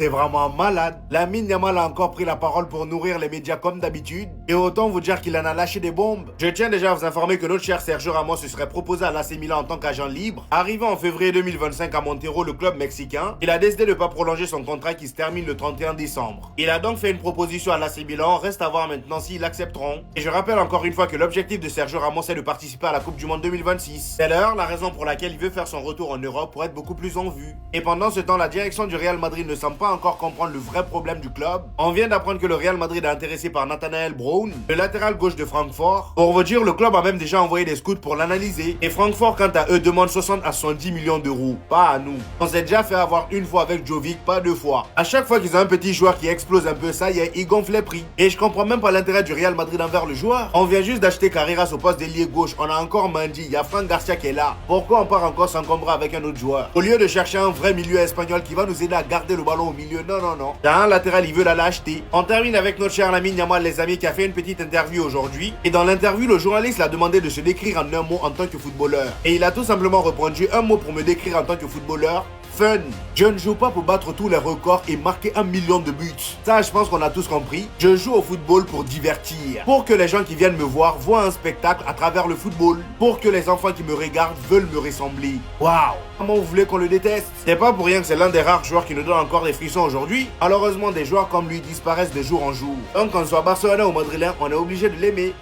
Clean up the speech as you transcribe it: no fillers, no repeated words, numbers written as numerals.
C'est vraiment malade. Lamine Yamal a encore pris la parole pour nourrir les médias comme d'habitude. Et autant vous dire qu'il en a lâché des bombes. Je tiens déjà à vous informer que notre cher Sergio Ramos se serait proposé à l'AC Milan en tant qu'agent libre. Arrivant en février 2025 à Montero, le club mexicain, il a décidé de ne pas prolonger son contrat qui se termine le 31 décembre. Il a donc fait une proposition à l'AC Milan. Reste à voir maintenant s'ils l'accepteront. Et je rappelle encore une fois que l'objectif de Sergio Ramos est de participer à la Coupe du Monde 2026. C'est d'ailleurs la raison pour laquelle il veut faire son retour en Europe pour être beaucoup plus en vue. Et pendant ce temps, la direction du Real Madrid ne semble pas encore comprendre le vrai problème du club. On vient d'apprendre que le Real Madrid est intéressé par Nathanael Brown, le latéral gauche de Francfort. Pour vous dire, le club a même déjà envoyé des scouts pour l'analyser. Et Francfort, quant à eux, demande 60 à 70 millions d'euros. Pas à nous. On s'est déjà fait avoir une fois avec Jovic, pas deux fois. À chaque fois qu'ils ont un petit joueur qui explose un peu, ça y est, ils gonflent les prix. Et je comprends même pas l'intérêt du Real Madrid envers le joueur. On vient juste d'acheter Carreras au poste d'ailier gauche. On a encore Mendy, il y a Franck Garcia qui est là. Pourquoi on part encore s'encombrer avec un autre joueur? Au lieu de chercher un vrai milieu espagnol qui va nous aider à garder le ballon au milieu, non, non, non. T'as un latéral, il veut la l'acheter. On termine avec notre cher Lamine Yamal, les amis, qui a fait une petite interview aujourd'hui. Et dans l'interview, le journaliste l'a demandé de se décrire en un mot en tant que footballeur. Et il a tout simplement répondu un mot pour me décrire en tant que footballeur. Fun. Je ne joue pas pour battre tous les records et marquer 1 million de buts. Ça, je pense qu'on a tous compris. Je joue au football pour divertir. Pour que les gens qui viennent me voir voient un spectacle à travers le football. Pour que les enfants qui me regardent veulent me ressembler. Waouh. Comment vous voulez qu'on le déteste? C'est pas pour rien que c'est l'un des rares joueurs qui nous donne encore des frissons aujourd'hui. Malheureusement, des joueurs comme lui disparaissent de jour en jour. Donc, qu'on soit barcelonais ou madrilène, on est obligé de l'aimer.